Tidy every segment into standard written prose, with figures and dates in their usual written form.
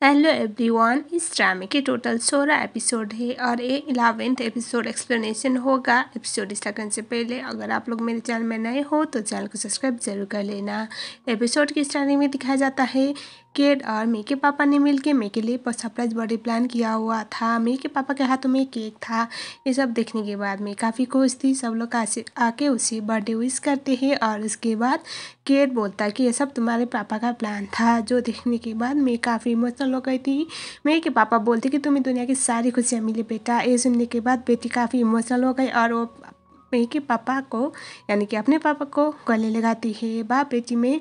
Hello everyone. इस ड्रामे के टोटल 16 एपिसोड है और ये 11th एपिसोड एक्सप्लेनेशन होगा। एपिसोड स्टार्ट करने से पहले अगर आप लोग मेरे चैनल में नए हो तो चैनल को सब्सक्राइब जरूर कर लेना। एपिसोड की स्टार्टिंग में दिखाया जाता है केट और मे के पापा ने मिलके मे के लिए सरप्राइज बर्थडे प्लान किया हुआ था। मे के पापा के हाथों में केक था। ये सब देखने के बाद मैं काफ़ी खुश थी। सब लोग आके उसे बर्थडे विश करते हैं और उसके बाद केट बोलता है कि ये सब तुम्हारे पापा का प्लान था। जो देखने के बाद मैं काफ़ी इमोशनल हो गई थी। मे के पापा बोलते कि तुम्हें दुनिया की सारी खुशियाँ मिली बेटा। ये सुनने के बाद बेटी काफ़ी इमोशनल हो गई और वो मे के पापा को यानी कि अपने पापा को गले लगाती है। बाप बेटी में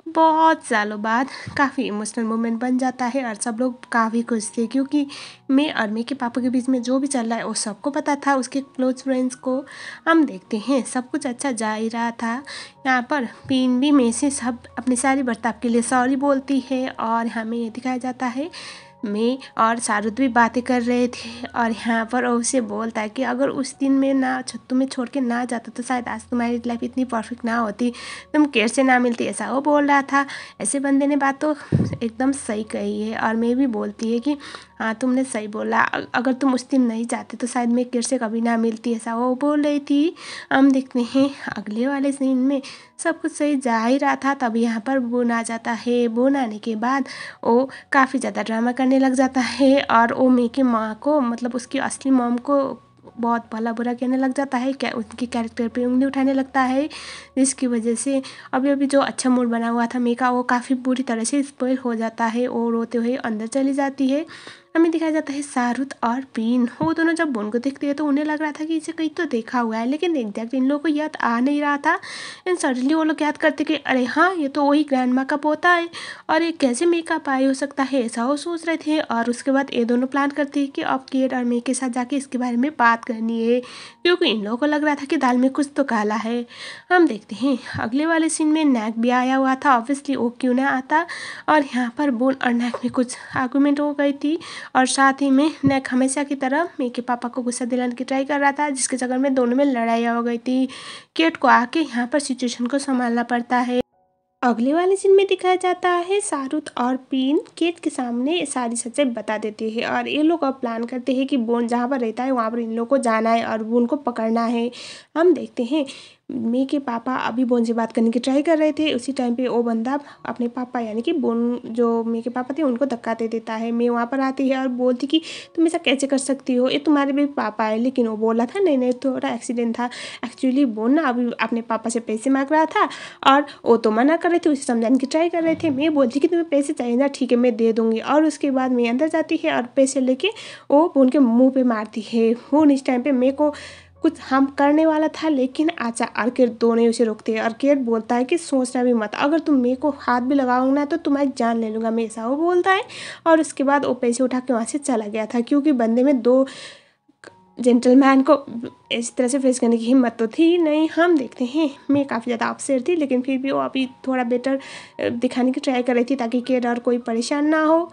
बहुत सालों बाद काफ़ी इमोशनल मोमेंट बन जाता है और सब लोग काफ़ी खुश थे क्योंकि मैं और मे के पापा के बीच में जो भी चल रहा है वो सबको पता था, उसके क्लोज फ्रेंड्स को। हम देखते हैं सब कुछ अच्छा जा ही रहा था। यहाँ पर पीन भी मे से सब अपने सारी बर्ताव के लिए सॉरी बोलती है और हमें ये दिखाया जाता है मैं और शाहरुख भी बातें कर रहे थे और यहाँ पर उसे बोलता है कि अगर उस दिन मैं ना तुम्हें छोड़ के ना जाता तो शायद आज तुम्हारी लाइफ इतनी परफेक्ट ना होती, तुम केयर से ना मिलती, ऐसा वो बोल रहा था। ऐसे बंदे ने बात तो एकदम सही कही है और मैं भी बोलती है कि हाँ तुमने सही बोला, अगर तुम उस दिन नहीं जाते तो शायद मैं केयर से कभी ना मिलती, ऐसा वो बोल रही थी। हम देखते हैं अगले वाले सीन में सब कुछ सही जा ही रहा था तभी यहाँ पर बोन आ जाता है। बोन आने के बाद वो काफ़ी ज़्यादा ड्रामा करने लग जाता है और वो मे की माँ को मतलब उसकी असली मॉम को बहुत भला बुरा कहने लग जाता है, क्या उनके कैरेक्टर पे उंगली उठाने लगता है, जिसकी वजह से अभी अभी जो अच्छा मूड बना हुआ था मे का वो काफ़ी बुरी तरह से स्पॉइल हो जाता है। वो रोते हुए अंदर चली जाती है। हमें दिखाया जाता है शाहरुख और बीन, वो दोनों जब बोन को देखते हैं तो उन्हें लग रहा था कि इसे कहीं तो देखा हुआ है, लेकिन एग्जैक्ट इन लोगों को याद आ नहीं रहा था। एंड सडनली वो लोग याद करते कि अरे हाँ ये तो वही ग्रैंड माँ का पोता है और ये कैसे मेकअप आई हो सकता है, ऐसा वो सोच रहे थे। और उसके बाद ये दोनों प्लान करते हैं कि अब केट और मे के साथ जाके इसके बारे में बात करनी है क्योंकि इन लोगों को लग रहा था कि दाल में कुछ तो काला है। हम देखते हैं अगले वाले सीन में नैक भी आया हुआ था, ऑब्वियसली वो क्यों ना आता। और यहाँ पर बोन और नैक में कुछ आर्गूमेंट हो गई थी और साथ ही में नैक हमेशा की तरह मे के पापा को गुस्सा दिलाने की ट्राई कर रहा था, जिसके चक्कर में दोनों में लड़ाई हो गई थी। केट को आके यहाँ पर सिचुएशन को संभालना पड़ता है। अगले वाले सीन में दिखाया जाता है शाहरुख और पीन केट के सामने सारी सच्चाई बता देते हैं और ये लोग अब प्लान करते हैं कि बोन जहाँ पर रहता है वहाँ पर इन लोग को जाना है और बोन को पकड़ना है। हम देखते हैं मे के पापा अभी बोन से बात करने की ट्राई कर रहे थे, उसी टाइम पे वो बंदा अपने पापा यानी कि बोन जो मे के पापा थे उनको धक्का दे देता है। मे वहाँ पर आती है और बोलती कि तुम ऐसा कैसे कर सकती हो, ये तुम्हारे भी पापा है। लेकिन वो बोला था नहीं नहीं थोड़ा एक्सीडेंट था। एक्चुअली बोन ना अभी अपने पापा से पैसे मांग रहा था और वो तो मना कर रहे थे, उसे समझाने की ट्राई कर रहे थे। मैं बोलती कि तुम्हें पैसे चाहिए ना, ठीक है मैं दे दूँगी। और उसके बाद मैं अंदर जाती है और पैसे लेके वो उनके मुंह पे मारती है। वो इस टाइम पे मेरे को कुछ हम करने वाला था लेकिन आचा अर्केट दोनों उसे रोकते हैं। अर्केट बोलता है कि सोचना भी मत, अगर तुम मेरे को हाथ भी लगाओगे ना तो तुम्हारी जान ले लूँगा मैं, ऐसा वो बोलता है। और उसके बाद वो पैसे उठा के वहाँ से चला गया था क्योंकि बंदे में दो जेंटलमैन को इस तरह से फेस करने की हिम्मत तो थी नहीं। हम देखते हैं मैं काफ़ी ज़्यादा अपसेट थी लेकिन फिर भी वो अभी थोड़ा बेटर दिखाने की ट्राई कर रही थी ताकि केट और कोई परेशान ना हो।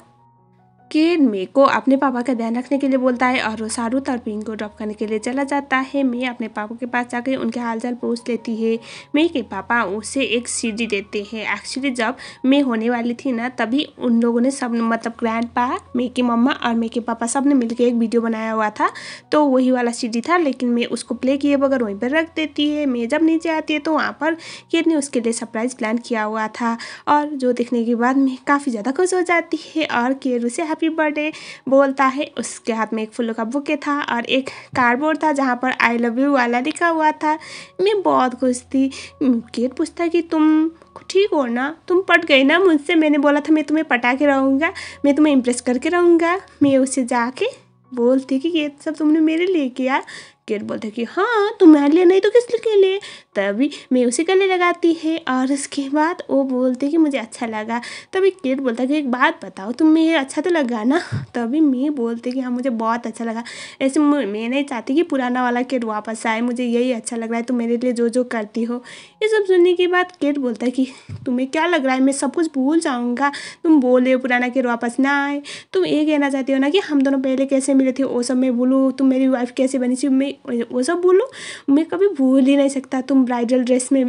केट मे को अपने पापा का ध्यान रखने के लिए बोलता है और वो शाहरुख और पिंक को ड्रॉप करने के लिए चला जाता है। मे अपने पापा के पास जाकर उनके हालचाल पूछ लेती है। मे के पापा उसे एक सीडी देते हैं। एक्चुअली जब मे होने वाली थी ना तभी उन लोगों ने सब मतलब ग्रैंड पा मे की मम्मा और मे के पापा सब ने मिलकर एक वीडियो बनाया हुआ था, तो वही वाला सीडी था। लेकिन मे उसको प्ले किए बगैर वहीं पर रख देती है। मे जब नीचे आती है तो वहाँ पर केट ने उसके लिए सरप्राइज प्लान किया हुआ था और जो देखने के बाद मे काफ़ी ज़्यादा खुश हो जाती है और केट उसे हैप्पी बर्थडे बोलता है। उसके हाथ में एक फूलों का बुके था और एक कार्डबोर्ड था जहाँ पर आई लव यू वाला लिखा हुआ था। मैं बहुत खुश थी। केट पूछता है कि तुम ठीक हो ना, तुम पट गई ना मुझसे, मैंने बोला था मैं तुम्हें पटा के रहूँगा, मैं तुम्हें इम्प्रेस करके रहूँगा। मैं उसे जाके बोलती कि ये सब तुमने मेरे लिए किया। केट बोलते कि हाँ तुम्हारे लिए नहीं तो किस के लिए। तभी मैं उसे गले लगाती है और उसके बाद वो बोलते कि मुझे अच्छा लगा। तभी केट बोलता कि एक बात बताओ तुम्हें अच्छा तो लगा ना। तभी मैं बोलती कि हाँ मुझे बहुत अच्छा लगा। ऐसे मैं नहीं चाहती कि पुराना वाला केट वापस आए, मुझे यही अच्छा लग रहा है तुम मेरे लिए जो जो करती हो। ये सब सुनने के बाद केट बोलता है कि तुम्हें क्या लग रहा है मैं सब कुछ भूल जाऊँगा, तुम बोले पुराना केट वापस ना आए। तुम ये कहना चाहती हो ना कि हम दोनों पहले कैसे मिले थे वो सब मैं भूलूँ, तुम मेरी वाइफ कैसे बनी थी मैं वो सब भूलूँ। मैं कभी भूल ही नहीं सकता। तुम ब्राइडल ड्रेस में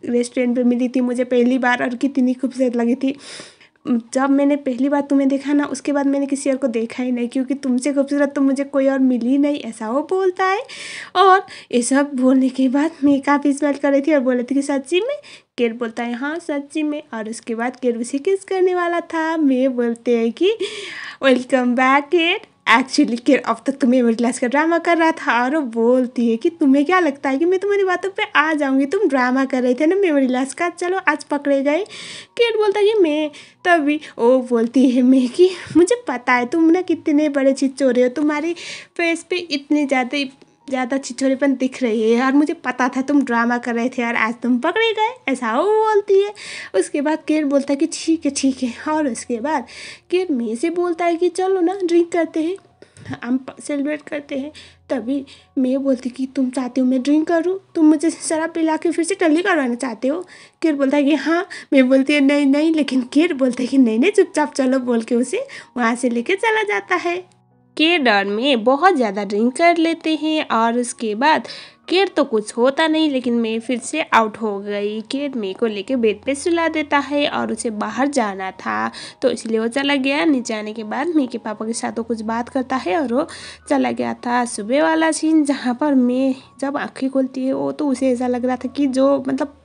रेस्टोरेंट पे मिली थी मुझे पहली बार और कितनी खूबसूरत लगी थी। जब मैंने पहली बार तुम्हें देखा ना, उसके बाद मैंने किसी और को देखा ही नहीं, क्योंकि तुमसे खूबसूरत तो मुझे कोई और मिली नहीं, ऐसा वो बोलता है। और ये सब बोलने के बाद मैं काफ़ी स्माइल कर रही थी और बोल रही थी कि सच्ची में। केर बोलता है हाँ सच्ची में। और उसके बाद केर उसे किस करने वाला था। मैं बोलते हैं कि वेलकम बैक केर। एक्चुअली केर अब तक तो मेमोरी लॉस का ड्रामा कर रहा था, और वो बोलती है कि तुम्हें क्या लगता है कि मैं तुम्हारी बातों पे आ जाऊंगी, तुम ड्रामा कर रहे थे ना मेमोरी लॉस का, चलो आज पकड़े गए। केर बोलता है कि मैं, तभी वो बोलती है मैं कि मुझे पता है तुम ना कितने बड़े छिछोरे हो, तुम्हारी फेस पे इतनी ज़्यादा छिछोरेपन दिख रही है, और मुझे पता था तुम ड्रामा कर रहे थे और आज तुम पकड़े गए, ऐसा वो बोलती है। उसके बाद केर बोलता है कि ठीक है। और उसके बाद केर मैं से बोलता है कि चलो ना ड्रिंक करते हैं, हम सेलिब्रेट करते हैं। तभी मैं बोलती कि तुम चाहते हो मैं ड्रिंक करूँ, तुम मुझे शराब पिला के फिर से टल्ली करवाना चाहते हो। केर बोलता है कि हाँ। मैं बोलती है नहीं, लेकिन केर बोलता है कि नहीं चुपचाप चलो, बोल के उसे वहाँ से लेके चला जाता है। केर डर में बहुत ज़्यादा ड्रिंक कर लेते हैं, और उसके बाद केर तो कुछ होता नहीं, लेकिन मैं फिर से आउट हो गई। केर मे को लेके बेड पे सुला देता है, और उसे बाहर जाना था तो इसलिए वो चला गया। नीचे आने के बाद मे के पापा के साथ वो कुछ बात करता है और वो चला गया था। सुबह वाला सीन जहाँ पर मे जब आँखें खोलती है, वो तो उसे ऐसा लग रहा था कि जो मतलब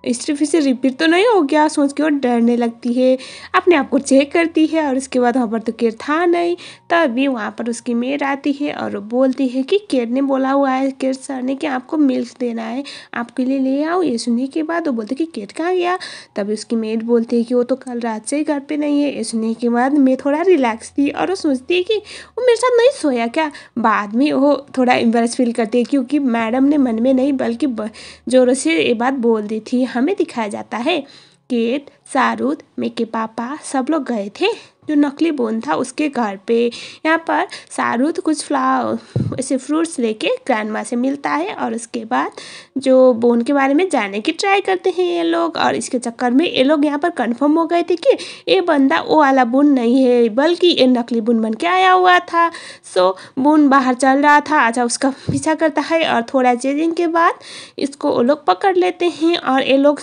हिस्ट्री फिर से रिपीट तो नहीं हो गया, सोच के वो डरने लगती है, अपने आप को चेक करती है। और उसके बाद वहाँ पर तो केर था नहीं। तभी वहाँ पर उसकी मेड आती है और वो बोलती है कि केर ने बोला हुआ है, केर सर ने, कि आपको मिल्क देना है, आपके लिए ले आओ। ये सुनने के बाद वो बोलते कि केर कहाँ गया। तभी उसकी मेड बोलती है कि वो तो कल रात से ही घर पे नहीं है। ये सुनने के बाद मैं थोड़ा रिलैक्स थी, और वो सोचती है कि वो मेरे साथ नहीं सोया क्या। बाद में वो थोड़ा एम्बेरस फील करती है, क्योंकि मैडम ने मन में नहीं बल्कि जोरों से ये बात बोल दी थी। हमें दिखाया जाता है केट, शाहरुख, मे के पापा सब लोग गए थे जो नकली बोन था उसके घर पे। यहाँ पर शाहरुख कुछ ऐसे फ्रूट्स लेके ग्रैंडमा से मिलता है, और उसके बाद जो बोन के बारे में जानने की ट्राई करते हैं ये लोग। और इसके चक्कर में ये लोग यहाँ पर कंफर्म हो गए थे कि ये बंदा वो वाला बुन नहीं है, बल्कि ये नकली बुन बन के आया हुआ था। सो बुन बाहर चल रहा था, अच्छा उसका पीछा करता है, और थोड़ा चेजिंग के बाद इसको वो लोग पकड़ लेते हैं। और ये लोग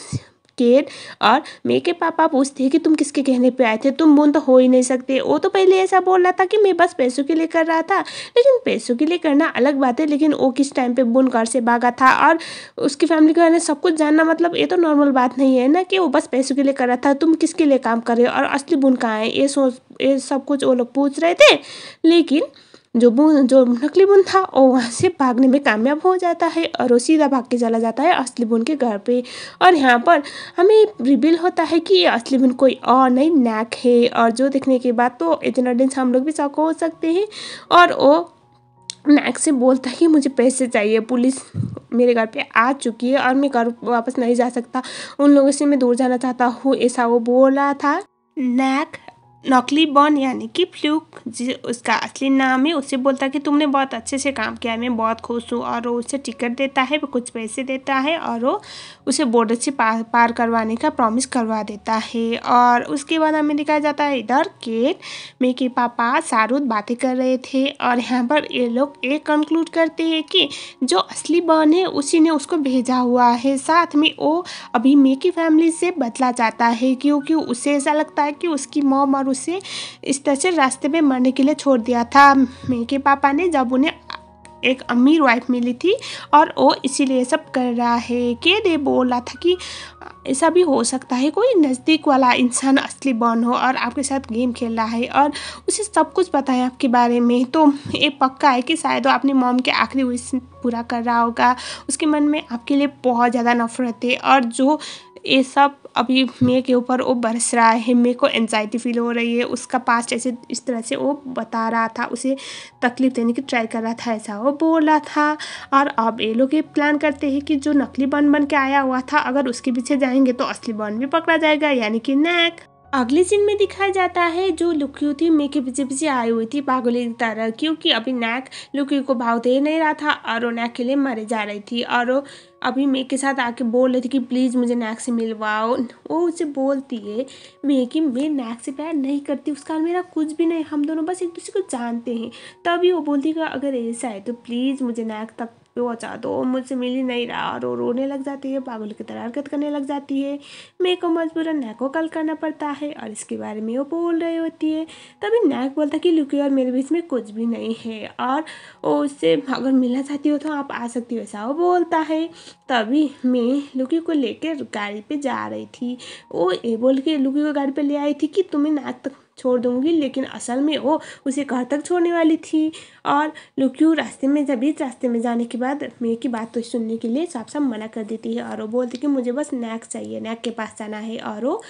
केट और मे के पापा पूछते हैं कि तुम किसके कहने पे आए थे, तुम बुन तो हो ही नहीं सकते। वो तो पहले ऐसा बोल रहा था कि मैं बस पैसों के लिए कर रहा था, लेकिन पैसों के लिए करना अलग बात है, लेकिन वो किस टाइम पे बुन घर से भागा था और उसकी फैमिली के बारे में सब कुछ जानना, मतलब ये तो नॉर्मल बात नहीं है ना कि वो बस पैसों के लिए कर रहा था। तुम किसके लिए काम कर रहे हो और असली बुन कहाँ है, ये सब कुछ वो लोग पूछ रहे थे। लेकिन जो नकली बुन था वो वहाँ से भागने में कामयाब हो जाता है, और वो सीधा भाग के चला जाता है असली बुन के घर पे। और यहाँ पर हमें रिवील होता है कि ये असली बुन कोई और नहीं, नैक है। और जो देखने के बाद तो इतना दिन हम लोग भी शौक हो सकते हैं। और वो नैक से बोलता है कि मुझे पैसे चाहिए, पुलिस मेरे घर पे आ चुकी है और मैं घर वापस नहीं जा सकता, उन लोगों से मैं दूर जाना चाहता हूँ, ऐसा वो बोल रहा था। नैक नकली बॉन यानी कि फ्लूक उसका असली नाम है, उससे बोलता है कि तुमने बहुत अच्छे से काम किया, मैं बहुत खुश हूँ। और वो उसे टिकट देता है, कुछ पैसे देता है, और वो उसे बॉर्डर से पार करवाने का प्रॉमिस करवा देता है। और उसके बाद हमें दिखाया जाता है इधर केट, मे के पापा, शाहरुख बातें कर रहे थे, और यहाँ पर ये लोग एक कंक्लूड करते हैं कि जो असली बॉन है उसी ने उसको भेजा हुआ है। साथ में वो अभी मे की फैमिली से बदला चाहता है, क्योंकि उसे ऐसा लगता है कि उसकी मॉम और उसे इस तरह से रास्ते में मरने के लिए छोड़ दिया था मे के पापा ने, जब उन्हें एक अमीर वाइफ मिली थी, और वो इसीलिए सब कर रहा है। के दे बोल रहा था कि ऐसा भी हो सकता है कोई नज़दीक वाला इंसान असली बॉन हो और आपके साथ गेम खेल रहा है, और उसे सब कुछ पता है आपके बारे में। तो ये पक्का है कि शायद वो अपनी मॉम के आखिरी विश पूरा कर रहा होगा। उसके मन में आपके लिए बहुत ज़्यादा नफरत है, और जो ये सब अभी मे के ऊपर वो बरस रहा है, मे को एंजाइटी फील हो रही है। उसका पास्ट ऐसे इस तरह से वो बता रहा था, उसे तकलीफ देने की ट्राई कर रहा था, ऐसा वो बोल रहा था। और अब ये लोग ये प्लान करते हैं कि जो नकली बन के आया हुआ था, अगर उसके पीछे जाएंगे तो असली बन भी पकड़ा जाएगा, यानी कि नैक। अगले सीन में दिखाया जाता है जो लुक्यू थी मे के पीछे पीछे आई हुई थी पागल की तरह, क्योंकि अभी नैक लुक्यू को भाव दे नहीं रहा था और वो नैक के लिए मरे जा रही थी। और वो अभी मे के साथ आके बोल रही थी कि प्लीज़ मुझे नैक से मिलवाओ। वो उसे बोलती है मे कि मैं नैक से प्यार नहीं करती, उसका मेरा कुछ भी नहीं, हम दोनों बस एक दूसरे को जानते हैं। तभी वो बोलती है कि अगर ऐसा है तो प्लीज़ मुझे नैक तक पहुँचा दो, मुझसे मिल ही नहीं रहा। और वो रोने लग जाती है, पागल की तरह हरकत करने लग जाती है। मेरे को मजबूरन नैक को कॉल करना पड़ता है और इसके बारे में वो बोल रही होती है। तभी नैक बोलता है कि लुकी और मेरे बीच में कुछ भी नहीं है और वो उससे अगर मिलना चाहती हो तो आप आ सकती हो, ऐसा वो बोलता है। तभी मैं लुकी को लेकर गाड़ी पे जा रही थी। वो ये बोल के लुकी को गाड़ी पे ले आई थी कि तुम्हें नाक तक छोड़ दूंगी, लेकिन असल में वो उसे घर तक छोड़ने वाली थी। और लुक्यू रास्ते में जब बीच रास्ते में जाने के बाद मेरे की बात तो सुनने के लिए साफ साफ मना कर देती है और वो बोलती कि मुझे बस नैक चाहिए, नैक के पास जाना है। और वो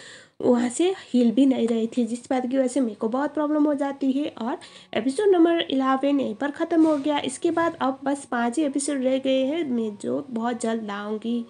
वहाँ से हिल भी नहीं रही थी, जिस बात की वजह से मेरे को बहुत प्रॉब्लम हो जाती है। और एपिसोड नंबर 11 यहीं पर ख़त्म हो गया। इसके बाद अब बस 5 ही एपिसोड रह गए हैं, मैं जो बहुत जल्द लाऊंगी।